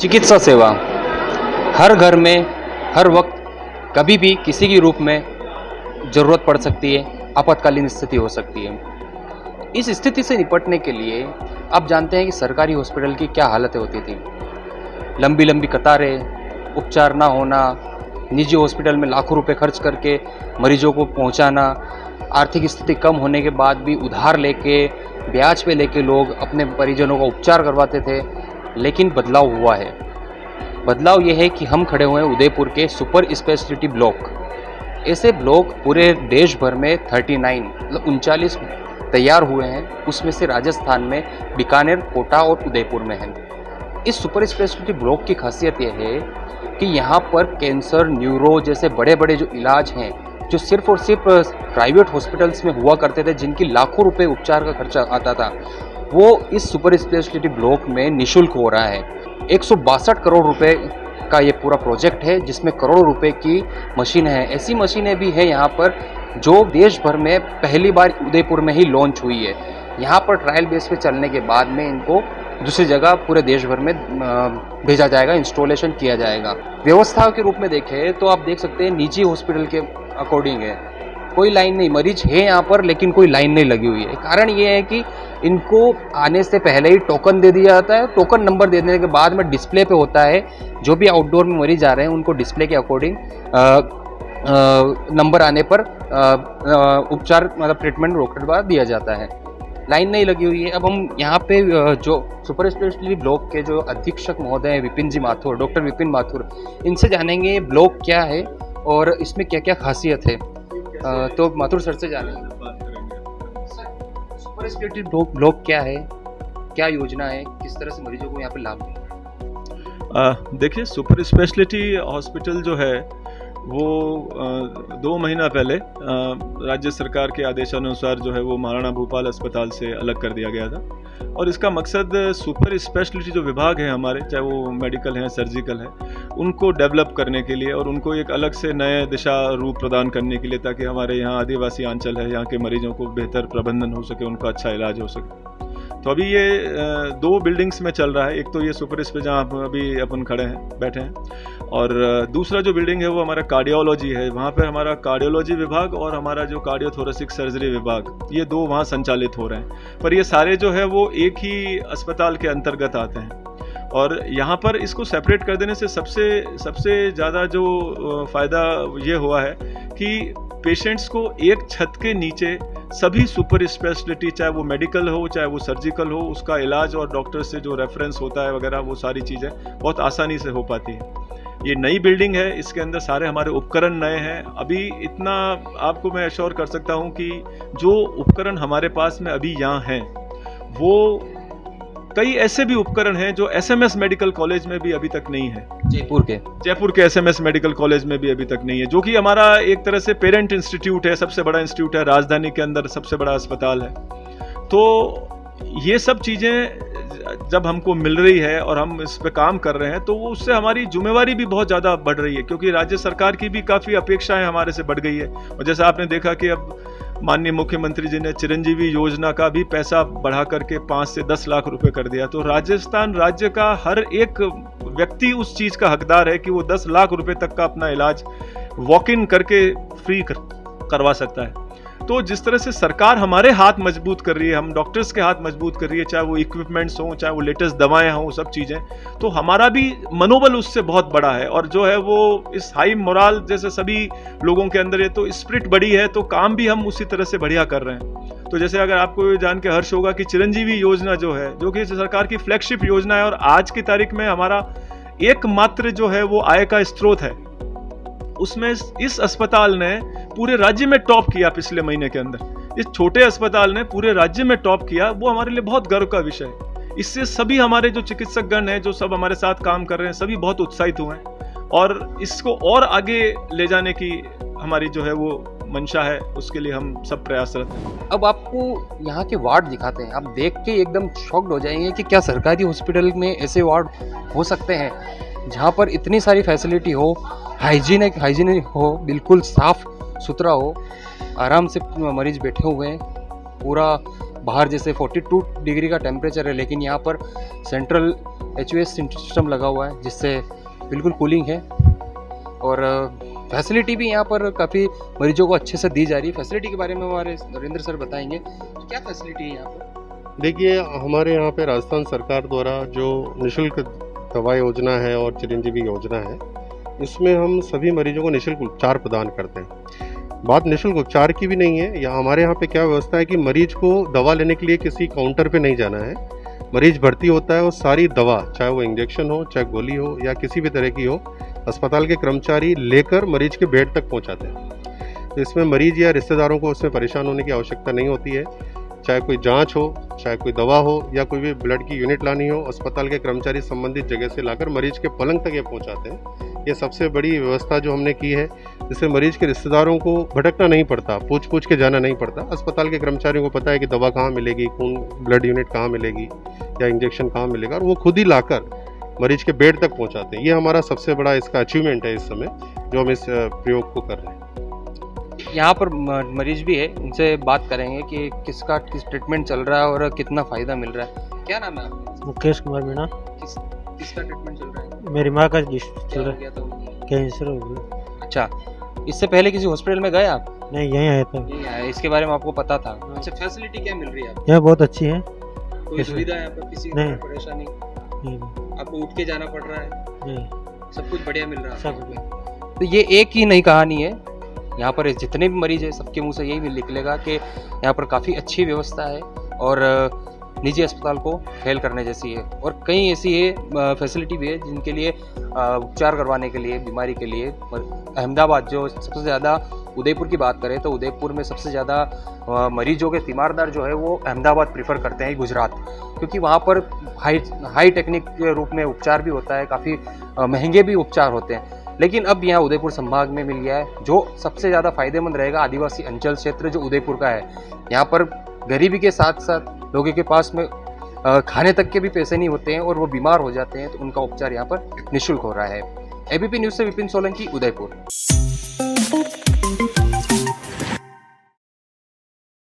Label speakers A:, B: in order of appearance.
A: चिकित्सा सेवा हर घर में हर वक्त कभी भी किसी के रूप में ज़रूरत पड़ सकती है, आपातकालीन स्थिति हो सकती है। इस स्थिति से निपटने के लिए आप जानते हैं कि सरकारी हॉस्पिटल की क्या हालतें होती थी। लंबी लंबी कतारें, उपचार ना होना, निजी हॉस्पिटल में लाखों रुपए खर्च करके मरीजों को पहुंचाना, आर्थिक स्थिति कम होने के बाद भी उधार लेके, ब्याज पे लेके लोग अपने परिजनों का उपचार करवाते थे। लेकिन बदलाव हुआ है। बदलाव ये है कि हम खड़े हुए हैं उदयपुर के सुपर स्पेशलिटी ब्लॉक। ऐसे ब्लॉक पूरे देश भर में 39 मतलब 39 तैयार हुए हैं। उसमें से राजस्थान में बीकानेर, कोटा और उदयपुर में है। इस सुपर स्पेशलिटी ब्लॉक की खासियत यह है कि यहाँ पर कैंसर, न्यूरो जैसे बड़े बड़े जो इलाज हैं, जो सिर्फ और सिर्फ प्राइवेट हॉस्पिटल्स में हुआ करते थे, जिनकी लाखों रुपए उपचार का खर्चा आता था, वो इस सुपर स्पेशलिटी ब्लॉक में निःशुल्क हो रहा है। 162 करोड़ रुपए का ये पूरा प्रोजेक्ट है, जिसमें करोड़ों रुपए की मशीन है। ऐसी मशीनें भी हैं यहाँ पर जो देश भर में पहली बार उदयपुर में ही लॉन्च हुई है। यहाँ पर ट्रायल बेस पे चलने के बाद में इनको दूसरी जगह पूरे देश भर में भेजा जाएगा, इंस्टॉलेशन किया जाएगा। व्यवस्थाओं के रूप में देखें तो आप देख सकते हैं निजी हॉस्पिटल के अकॉर्डिंग है, कोई लाइन नहीं। मरीज है यहाँ पर लेकिन कोई लाइन नहीं लगी हुई है। कारण ये है कि इनको आने से पहले ही टोकन दे दिया जाता है। टोकन नंबर दे देने के बाद में डिस्प्ले पे होता है, जो भी आउटडोर में मरीज आ रहे हैं उनको डिस्प्ले के अकॉर्डिंग नंबर आने पर उपचार मतलब ट्रीटमेंट रोकने बाद दिया जाता है। लाइन नहीं लगी हुई है। अब हम यहाँ पे जो सुपर स्पेशलिटी ब्लॉक के जो अधीक्षक महोदय हैं विपिन जी माथुर, डॉक्टर विपिन माथुर, इनसे जानेंगे ब्लॉक क्या है और इसमें क्या क्या खासियत है। तो माथुर सर से जानेंगे सुपर स्पेशलिटी ब्लॉक क्या है, क्या योजना है, किस तरह से मरीजों को यहाँ पे लाभ मिलेगा।
B: देखिए, सुपर स्पेशलिटी हॉस्पिटल जो है वो 2 महीना पहले राज्य सरकार के आदेशानुसार जो है वो महाराणा भूपाल अस्पताल से अलग कर दिया गया था। और इसका मकसद सुपर स्पेशलिटी जो विभाग है हमारे, चाहे वो मेडिकल हैं, सर्जिकल है, उनको डेवलप करने के लिए और उनको एक अलग से नए दिशा रूप प्रदान करने के लिए, ताकि हमारे यहाँ आदिवासी अंचल है, यहाँ के मरीजों को बेहतर प्रबंधन हो सके, उनका अच्छा इलाज हो सके। तो अभी ये 2 बिल्डिंग्स में चल रहा है। एक तो ये सुपर स्पेस जहाँ अभी अपन खड़े हैं, बैठे हैं, और दूसरा जो बिल्डिंग है वो हमारा कार्डियोलॉजी है। वहाँ पर हमारा कार्डियोलॉजी विभाग और हमारा जो कार्डियोथोरेसिक सर्जरी विभाग, ये 2 वहाँ संचालित हो रहे हैं। पर ये सारे जो है वो एक ही अस्पताल के अंतर्गत आते हैं। और यहाँ पर इसको सेपरेट कर देने से सबसे ज़्यादा जो फ़ायदा ये हुआ है कि पेशेंट्स को एक छत के नीचे सभी सुपर स्पेशलिटी, चाहे वो मेडिकल हो चाहे वो सर्जिकल हो, उसका इलाज और डॉक्टर से जो रेफरेंस होता है वगैरह, वो सारी चीज़ें बहुत आसानी से हो पाती हैं। ये नई बिल्डिंग है, इसके अंदर सारे हमारे उपकरण नए हैं। अभी इतना आपको मैं एश्योर कर सकता हूँ कि जो उपकरण हमारे पास में अभी यहाँ हैं, वो कई ऐसे भी उपकरण हैं जो एसएमएस मेडिकल कॉलेज में भी अभी तक नहीं है। जयपुर के एसएमएस मेडिकल कॉलेज में भी अभी तक नहीं है, जो कि हमारा एक तरह से पेरेंट इंस्टीट्यूट है, सबसे बड़ा इंस्टीट्यूट है, राजधानी के अंदर सबसे बड़ा अस्पताल है। तो ये सब चीज़ें जब हमको मिल रही है और हम इस पे काम कर रहे हैं, तो वो उससे हमारी जिम्मेवारी भी बहुत ज़्यादा बढ़ रही है, क्योंकि राज्य सरकार की भी काफ़ी अपेक्षाएं हमारे से बढ़ गई है। और जैसा आपने देखा कि अब माननीय मुख्यमंत्री जी ने चिरंजीवी योजना का भी पैसा बढ़ा करके 5 से 10 लाख रुपए कर दिया। तो राजस्थान राज्य का हर एक व्यक्ति उस चीज़ का हकदार है कि वो 10 लाख रुपए तक का अपना इलाज वॉक इन करके फ्री करवा सकता है। तो जिस तरह से सरकार हमारे हाथ मजबूत कर रही है, हम डॉक्टर्स के हाथ मजबूत कर रही है, चाहे वो इक्विपमेंट्स हों, चाहे वो लेटेस्ट दवाएं हों, सब चीज़ें, तो हमारा भी मनोबल उससे बहुत बड़ा है। और जो है वो इस हाई मोराल जैसे सभी लोगों के अंदर है, तो स्पिरिट बड़ी है, तो काम भी हम उसी तरह से बढ़िया कर रहे हैं। तो जैसे अगर आपको जान के हर्ष होगा कि चिरंजीवी योजना जो है, जो कि सरकार की फ्लैगशिप योजना है, और आज की तारीख में हमारा एकमात्र जो है वो आय का स्रोत है, उसमें इस अस्पताल ने पूरे राज्य में टॉप किया। पिछले महीने के अंदर इस छोटे अस्पताल ने पूरे राज्य में टॉप किया। वो हमारे लिए बहुत गर्व का विषय है। इससे सभी हमारे जो चिकित्सकगण हैं, जो सब हमारे साथ काम कर रहे हैं, सभी बहुत उत्साहित हुए हैं और इसको और आगे ले जाने की हमारी जो है वो मंशा है, उसके लिए हम सब प्रयासरत हैं।
A: अब आपको यहाँ के वार्ड दिखाते हैं, आप देख के एकदम शॉक्ड हो जाएंगे कि क्या सरकारी हॉस्पिटल में ऐसे वार्ड हो सकते हैं जहाँ पर इतनी सारी फैसिलिटी हो, हाइजीनिक हो, बिल्कुल साफ सुथरा हो, आराम से मरीज बैठे हुए हैं। पूरा बाहर जैसे 42 डिग्री का टेम्परेचर है, लेकिन यहाँ पर सेंट्रल HVAC सिस्टम लगा हुआ है जिससे बिल्कुल कूलिंग है और फैसिलिटी भी यहाँ पर काफ़ी मरीजों को अच्छे से दी जा रही है। फैसिलिटी के बारे में हमारे नरेंद्र सर बताएंगे क्या फैसिलिटी है यहाँ पर।
C: देखिए, हमारे यहाँ पे राजस्थान सरकार द्वारा जो निःशुल्क दवा योजना है और चिरंजीवी योजना है, इसमें हम सभी मरीजों को निःशुल्क उपचार प्रदान करते हैं। बात निःशुल्क उपचार की भी नहीं है, या हमारे यहाँ पे क्या व्यवस्था है कि मरीज को दवा लेने के लिए किसी काउंटर पे नहीं जाना है। मरीज भर्ती होता है और सारी दवा, चाहे वो इंजेक्शन हो, चाहे गोली हो या किसी भी तरह की हो, अस्पताल के कर्मचारी लेकर मरीज के बेड तक पहुँचाते हैं। तो इसमें मरीज या रिश्तेदारों को उसमें परेशान होने की आवश्यकता नहीं होती है। चाहे कोई जांच हो, चाहे कोई दवा हो या कोई भी ब्लड की यूनिट लानी हो, अस्पताल के कर्मचारी संबंधित जगह से लाकर मरीज के पलंग तक ये पहुंचाते हैं। ये सबसे बड़ी व्यवस्था जो हमने की है, जिससे मरीज के रिश्तेदारों को भटकना नहीं पड़ता, पूछ के जाना नहीं पड़ता। अस्पताल के कर्मचारियों को पता है कि दवा कहाँ मिलेगी, खून ब्लड यूनिट कहाँ मिलेगी या इंजेक्शन कहाँ मिलेगा, और वो खुद ही लाकर मरीज के बेड तक पहुँचाते हैं। ये हमारा सबसे बड़ा इसका अचीवमेंट है इस समय, जो हम इस प्रयोग को कर रहे हैं।
A: यहाँ पर मरीज भी है, उनसे बात करेंगे कि किस ट्रीटमेंट चल रहा है और कितना फ़ायदा मिल रहा है। क्या नाम है आपका?
D: मुकेश कुमार मीणा।
A: किसका ट्रीटमेंट चल रहा है?
D: मेरी माँ का चल
A: क्या
D: रहा
A: हो गया था उनको?
D: कैंसर हो गया।
A: अच्छा, इससे पहले किसी हॉस्पिटल में गए आप?
D: नहीं, यहीं आया था।
A: नहीं आए, इसके बारे में आपको पता था। अच्छा, फैसिलिटी क्या मिल रही है आपको?
D: यहाँ बहुत अच्छी है।
A: कोई सुविधा है यहाँ पर? किसी
D: नहीं।
A: परेशानी?
D: नहीं,
A: आपको उठ के जाना पड़ रहा है?
D: नहीं,
A: सब कुछ बढ़िया मिल रहा है?
D: सब
A: तो ये एक ही नई कहानी है, यहाँ पर जितने भी मरीज हैं सबके मुंह से यही निकलेगा कि यहाँ पर काफ़ी अच्छी व्यवस्था है और निजी अस्पताल को फेल करने जैसी है। और कई ऐसी है फैसिलिटी भी है जिनके लिए उपचार करवाने के लिए, बीमारी के लिए अहमदाबाद, जो सबसे ज़्यादा उदयपुर की बात करें तो उदयपुर में सबसे ज़्यादा मरीजों के तीमारदार जो है वो अहमदाबाद प्रीफर करते हैं, गुजरात, क्योंकि वहाँ पर हाई टेक्निक के रूप में उपचार भी होता है, काफ़ी महंगे भी उपचार होते हैं। लेकिन अब यहाँ उदयपुर संभाग में मिल गया है, जो सबसे ज़्यादा फायदेमंद रहेगा आदिवासी अंचल क्षेत्र जो उदयपुर का है। यहाँ पर गरीबी के साथ साथ लोगों के पास में खाने तक के भी पैसे नहीं होते हैं और वो बीमार हो जाते हैं, तो उनका उपचार यहाँ पर निःशुल्क हो रहा है। एबीपी न्यूज़ से विपिन सोलंकी, उदयपुर।